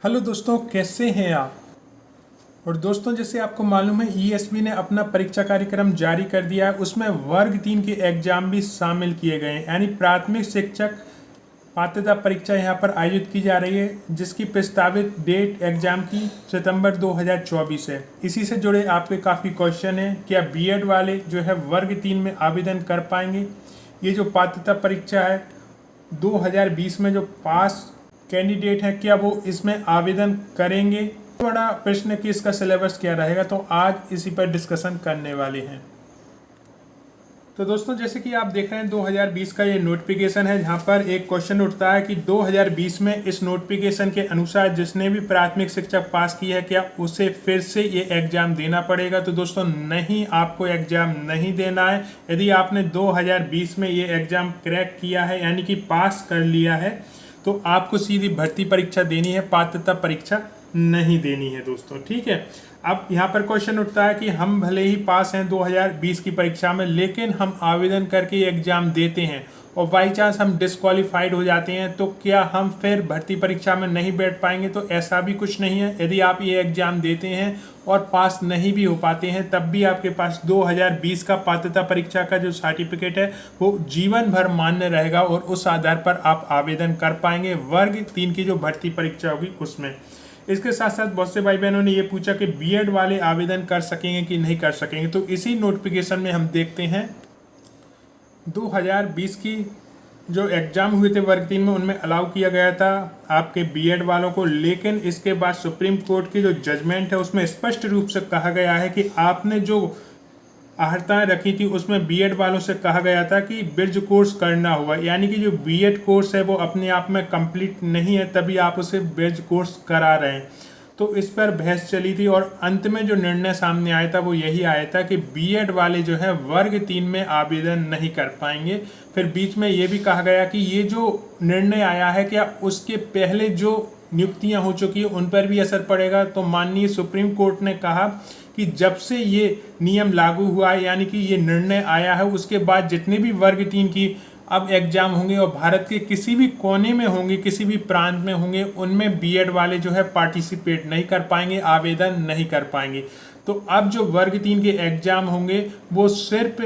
Hello दोस्तों, कैसे हैं आप। और दोस्तों, जैसे आपको मालूम है ईएसबी ने अपना परीक्षा कार्यक्रम जारी कर दिया है। उसमें वर्ग 3 के एग्जाम भी शामिल किए गए हैं, यानी प्राथमिक शिक्षक पात्रता परीक्षा यहाँ पर आयोजित की जा रही है, जिसकी प्रस्तावित डेट एग्जाम की सितंबर 2024 है। इसी से जुड़े आपके काफ़ी क्वेश्चन हैं। क्या बीएड वाले जो है वर्ग 3 में आवेदन कर पाएंगे? ये जो पात्रता परीक्षा है 2020 में जो पास कैंडिडेट है, क्या वो इसमें आवेदन करेंगे? बड़ा प्रश्न है कि इसका सिलेबस क्या रहेगा, तो आज इसी पर डिस्कशन करने वाले हैं। तो दोस्तों, जैसे कि आप देख रहे हैं 2020 का ये नोटिफिकेशन है, जहां पर एक क्वेश्चन उठता है कि 2020 में इस नोटिफिकेशन के अनुसार जिसने भी प्राथमिक शिक्षक पास की है, क्या उसे फिर से ये एग्जाम देना पड़ेगा? तो दोस्तों नहीं, आपको एग्जाम नहीं देना है। यदि आपने 2020 में ये एग्जाम क्रैक किया है, यानी कि पास कर लिया है, तो आपको सीधी भर्ती परीक्षा देनी है, पात्रता परीक्षा नहीं देनी है दोस्तों। ठीक है। अब यहाँ पर क्वेश्चन उठता है कि हम भले ही पास हैं 2020 की परीक्षा में, लेकिन हम आवेदन करके एग्जाम देते हैं और बाई चांस हम डिस्क्वालीफाइड हो जाते हैं, तो क्या हम फिर भर्ती परीक्षा में नहीं बैठ पाएंगे? तो ऐसा भी कुछ नहीं है। यदि आप ये एग्जाम देते हैं और पास नहीं भी हो पाते हैं, तब भी आपके पास 2020 का पात्रता परीक्षा का जो सर्टिफिकेट है वो जीवन भर मान्य रहेगा और उस आधार पर आप आवेदन कर पाएंगे वर्ग 3 की जो भर्ती परीक्षा होगी उसमें। इसके साथ साथ बहुत से भाई बहनों ने ये पूछा कि बीएड वाले आवेदन कर सकेंगे कि नहीं कर सकेंगे। तो इसी नोटिफिकेशन में हम देखते हैं 2020 की जो एग्जाम हुए थे वर्ग 3 में, उनमें अलाउ किया गया था आपके बीएड वालों को, लेकिन इसके बाद सुप्रीम कोर्ट की जो जजमेंट है उसमें स्पष्ट रूप से कहा गया है कि आपने जो आहर्ताएं रखी थी उसमें बीएड वालों से कहा गया था कि ब्रिज कोर्स करना होगा, यानी कि जो बीएड कोर्स है वो अपने आप में कंप्लीट नहीं है, तभी आप उसे ब्रिज कोर्स करा रहे हैं। तो इस पर बहस चली थी और अंत में जो निर्णय सामने आया था वो यही आया था कि बीएड वाले जो है वर्ग 3 में आवेदन नहीं कर पाएंगे। फिर बीच में ये भी कहा गया कि ये जो निर्णय आया है, क्या उसके पहले जो नियुक्तियां हो चुकी है उन पर भी असर पड़ेगा? तो माननीय सुप्रीम कोर्ट ने कहा कि जब से ये नियम लागू हुआ है, यानी कि ये निर्णय आया है, उसके बाद जितने भी वर्ग 3 की अब एग्जाम होंगे और भारत के किसी भी कोने में होंगे, किसी भी प्रांत में होंगे, उनमें बीएड वाले जो है पार्टिसिपेट नहीं कर पाएंगे, आवेदन नहीं कर पाएंगे। तो अब जो वर्ग 3 के एग्जाम होंगे वो सिर्फ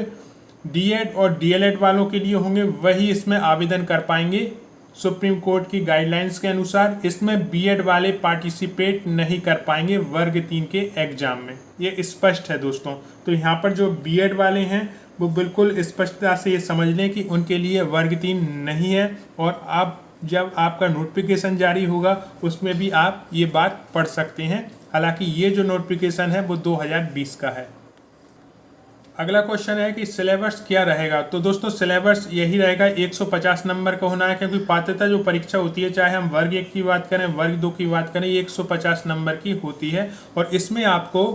डीएड और डीएलएड वालों के लिए होंगे, वही इसमें आवेदन कर पाएंगे। सुप्रीम कोर्ट की गाइडलाइंस के अनुसार इसमें बीएड वाले पार्टिसिपेट नहीं कर पाएंगे वर्ग 3 के एग्जाम में। ये स्पष्ट है दोस्तों। तो यहाँ पर जो बीएड वाले हैं वो बिल्कुल स्पष्टता से ये समझ लें कि उनके लिए वर्ग 3 नहीं है, और आप जब आपका नोटिफिकेशन जारी होगा उसमें भी आप ये बात पढ़ सकते हैं। हालांकि ये जो नोटिफिकेशन है वो 2020 का है। अगला क्वेश्चन है कि सिलेबस क्या रहेगा। तो दोस्तों सिलेबस यही रहेगा, 150 नंबर का होना है, क्योंकि पात्रता जो परीक्षा होती है, चाहे हम वर्ग 1 की बात करें वर्ग 2 की बात करें, ये 150 नंबर की होती है। और इसमें आपको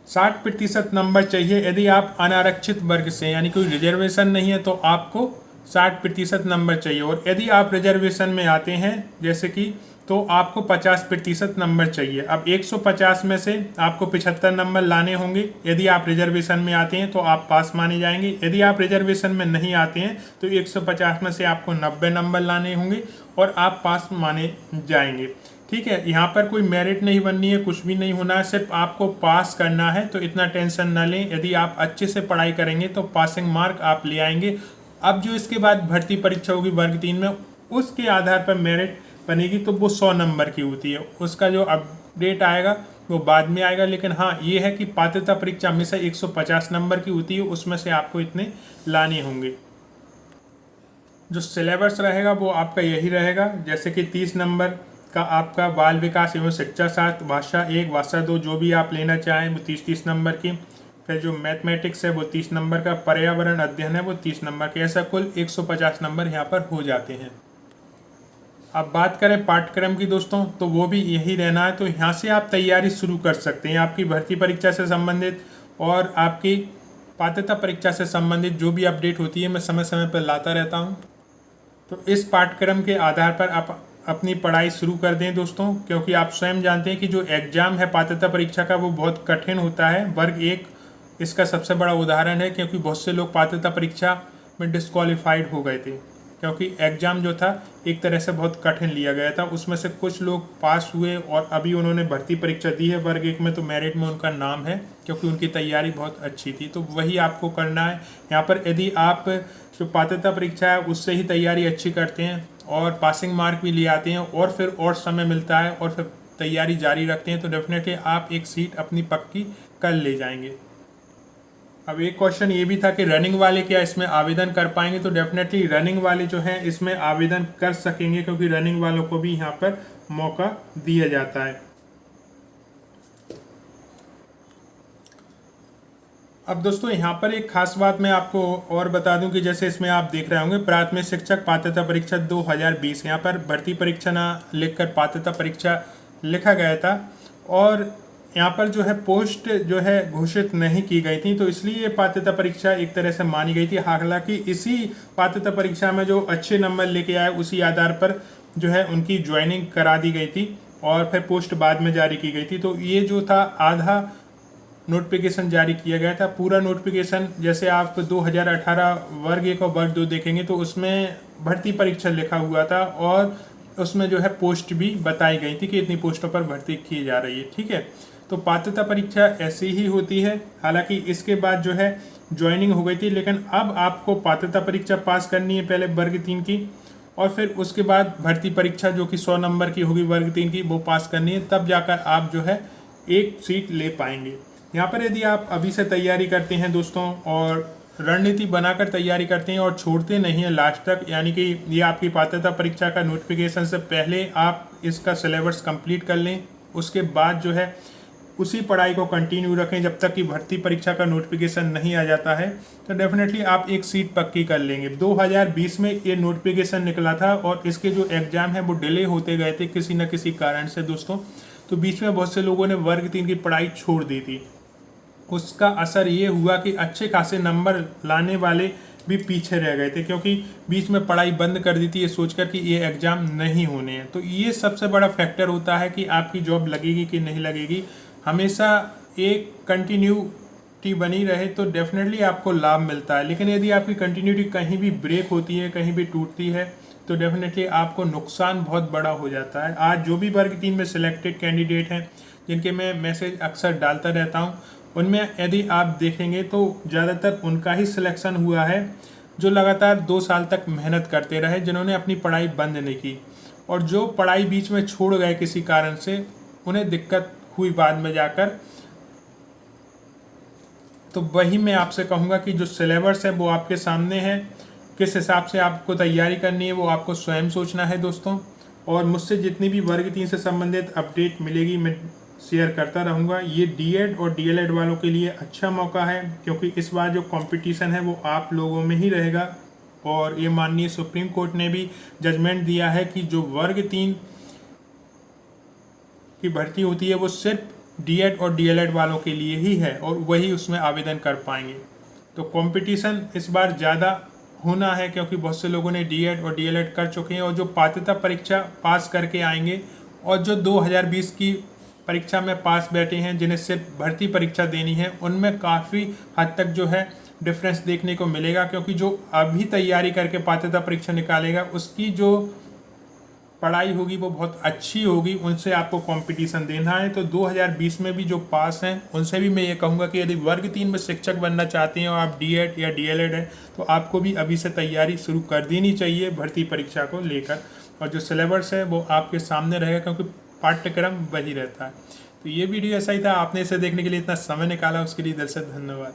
60% नंबर चाहिए। यदि आप अनारक्षित वर्ग से, यानी कोई रिजर्वेशन नहीं है, तो आपको 60% नंबर चाहिए। और यदि आप रिजर्वेशन में आते हैं जैसे कि, तो आपको 50% नंबर चाहिए। अब 150 में से आपको 75 नंबर लाने होंगे। यदि आप रिजर्वेशन में आते हैं तो आप पास माने जाएंगे। यदि आप रिजर्वेशन में नहीं आते हैं तो 150 में से आपको 90 नंबर लाने होंगे और आप पास माने जाएंगे। ठीक है। यहाँ पर कोई मेरिट नहीं बननी है, कुछ भी नहीं होना है, सिर्फ आपको पास करना है। तो इतना टेंशन न लें। यदि आप अच्छे से पढ़ाई करेंगे तो पासिंग मार्क आप ले आएंगे। अब जो इसके बाद भर्ती परीक्षा होगी वर्ग 3 में, उसके आधार पर मेरिट बनेगी, तो वो 100 नंबर की होती है। उसका जो अपडेट आएगा वो बाद में आएगा। लेकिन हाँ, ये है कि पात्रता परीक्षा हमेशा 150 नंबर की होती है, उसमें से आपको इतने लाने होंगे। जो सिलेबस रहेगा वो आपका यही रहेगा, जैसे कि 30 नंबर का आपका बाल विकास एवं शिक्षा शास्त्र, भाषा 1, भाषा 2 जो भी आप लेना चाहें वो 30 नंबर की। फिर जो मैथमेटिक्स है वो 30 नंबर का, पर्यावरण अध्ययन है वो 30 नंबर के। ऐसा कुल 150 नंबर यहाँ पर हो जाते हैं। अब बात करें पाठ्यक्रम की दोस्तों, तो वो भी यही रहना है। तो यहाँ से आप तैयारी शुरू कर सकते हैं आपकी भर्ती परीक्षा से संबंधित, और आपकी पात्रता परीक्षा से संबंधित जो भी अपडेट होती है मैं समय समय पर लाता रहता हूँ। तो इस पाठ्यक्रम के आधार पर आप अपनी पढ़ाई शुरू कर दें दोस्तों, क्योंकि आप स्वयं जानते हैं कि जो एग्ज़ाम है पात्रता परीक्षा का वो बहुत कठिन होता है। वर्ग 1 इसका सबसे बड़ा उदाहरण है, क्योंकि बहुत से लोग पात्रता परीक्षा में डिस्क्वालीफाइड हो गए थे। क्योंकि एग्ज़ाम जो था एक तरह से बहुत कठिन लिया गया था। उसमें से कुछ लोग पास हुए और अभी उन्होंने भर्ती परीक्षा दी है वर्ग 1 में, तो मेरिट में उनका नाम है क्योंकि उनकी तैयारी बहुत अच्छी थी। तो वही आपको करना है यहाँ पर। यदि आप जो पात्रता परीक्षा है उससे ही तैयारी अच्छी करते हैं और पासिंग मार्क भी ले आते हैं और फिर और समय मिलता है और फिर तैयारी जारी रखते हैं, तो डेफिनेटली आप एक सीट अपनी पक्की कर ले जाएंगे। अब एक क्वेश्चन ये भी था कि रनिंग वाले क्या इसमें आवेदन कर पाएंगे, तो डेफिनेटली रनिंग वाले जो हैं इसमें आवेदन कर सकेंगे क्योंकि रनिंग वालों को भी यहाँ पर मौका दिया जाता है। अब दोस्तों यहाँ पर एक खास बात मैं आपको और बता दूं कि जैसे इसमें आप देख रहे होंगे प्राथमिक शिक्षक पात्रता परीक्षा 2020, यहाँ पर भर्ती परीक्षा ना लिखकर पात्रता परीक्षा लिखा गया था और यहाँ पर जो है पोस्ट जो है घोषित नहीं की गई थी, तो इसलिए ये पात्रता परीक्षा एक तरह से मानी गई थी। हालांकि इसी पात्रता परीक्षा में जो अच्छे नंबर लेके आए उसी आधार पर जो है उनकी ज्वाइनिंग करा दी गई थी और फिर पोस्ट बाद में जारी की गई थी। तो ये जो था आधा नोटिफिकेशन जारी किया गया था। पूरा नोटिफिकेशन जैसे आप 2018 वर्ग 1 और वर्ग 2 देखेंगे तो उसमें भर्ती परीक्षा लिखा हुआ था और उसमें जो है पोस्ट भी बताई गई थी कि इतनी पोस्टों पर भर्ती की जा रही है। ठीक है, तो पात्रता परीक्षा ऐसी ही होती है। हालांकि इसके बाद जो है ज्वाइनिंग हो गई थी, लेकिन अब आपको पात्रता परीक्षा पास करनी है पहले वर्ग 3 की और फिर उसके बाद भर्ती परीक्षा जो कि 100 नंबर की होगी वर्ग 3 की, वो पास करनी है, तब जाकर आप जो है एक सीट ले पाएंगे। यहाँ पर यदि आप अभी से तैयारी करते हैं दोस्तों और रणनीति बनाकर तैयारी करते हैं और छोड़ते नहीं हैं लास्ट तक, यानी कि ये आपकी पात्रता परीक्षा का नोटिफिकेशन से पहले आप इसका सिलेबस कंप्लीट कर लें, उसके बाद जो है उसी पढ़ाई को कंटिन्यू रखें जब तक कि भर्ती परीक्षा का नोटिफिकेशन नहीं आ जाता है, तो डेफिनेटली आप एक सीट पक्की कर लेंगे। 2020 में ये नोटिफिकेशन निकला था और इसके जो एग्ज़ाम है वो डिले होते गए थे किसी न किसी कारण से दोस्तों। तो बीच में बहुत से लोगों ने वर्ग 3 की पढ़ाई छोड़ दी थी। उसका असर ये हुआ कि अच्छे खासे नंबर लाने वाले भी पीछे रह गए थे क्योंकि बीच में पढ़ाई बंद कर दी थी ये सोचकर कि ये एग्ज़ाम नहीं होने हैं। तो ये सबसे बड़ा फैक्टर होता है कि आपकी जॉब लगेगी कि नहीं लगेगी। हमेशा एक कंटिन्यूटी बनी रहे तो डेफिनेटली आपको लाभ मिलता है, लेकिन यदि आपकी कंटिन्यूटी कहीं भी ब्रेक होती है, कहीं भी टूटती है, तो डेफिनेटली आपको नुकसान बहुत बड़ा हो जाता है। आज जो भी वर्ग 3 में सिलेक्टेड कैंडिडेट हैं जिनके मैं मैसेज अक्सर डालता रहता हूँ, उनमें यदि आप देखेंगे तो ज़्यादातर उनका ही सिलेक्शन हुआ है जो लगातार 2 साल तक मेहनत करते रहे, जिन्होंने अपनी पढ़ाई बंद नहीं की, और जो पढ़ाई बीच में छोड़ गए किसी कारण से उन्हें दिक्कत हुई बाद में जाकर। तो वही मैं आपसे कहूँगा कि जो सिलेबस है वो आपके सामने है, किस हिसाब से आपको तैयारी करनी है वो आपको स्वयं सोचना है दोस्तों। और मुझसे जितनी भी वर्ग 3 से संबंधित अपडेट मिलेगी मैं शेयर करता रहूँगा। ये डीएड और डीएलएड वालों के लिए अच्छा मौका है क्योंकि इस बार जो कंपटीशन है वो आप लोगों में ही रहेगा। और ये माननीय सुप्रीम कोर्ट ने भी जजमेंट दिया है कि जो वर्ग 3 की भर्ती होती है वो सिर्फ डीएड और डीएलएड वालों के लिए ही है और वही उसमें आवेदन कर पाएंगे। तो कंपटीशन इस बार ज़्यादा होना है क्योंकि बहुत से लोगों ने डीएड और डीएलएड कर चुके हैं और जो पात्रता परीक्षा पास करके आएंगे और जो 2020 की परीक्षा में पास बैठे हैं जिन्हें सिर्फ भर्ती परीक्षा देनी है, उनमें काफ़ी हद तक जो है डिफरेंस देखने को मिलेगा क्योंकि जो अभी तैयारी करके पात्रता परीक्षा निकालेगा उसकी जो पढ़ाई होगी वो बहुत अच्छी होगी, उनसे आपको कंपटीशन देना है। तो 2020 में भी जो पास हैं उनसे भी मैं ये कहूँगा कि यदि वर्ग 3 में शिक्षक बनना चाहते हैं और आप डीएड या डीएलएड हैं तो आपको भी अभी से तैयारी शुरू कर देनी चाहिए भर्ती परीक्षा को लेकर। और जो सिलेबस है वो आपके सामने रहेगा क्योंकि पाठ्यक्रम वही रहता है। तो ये वीडियो ऐसा ही था, आपने इसे देखने के लिए इतना समय निकाला उसके लिए दिल से धन्यवाद।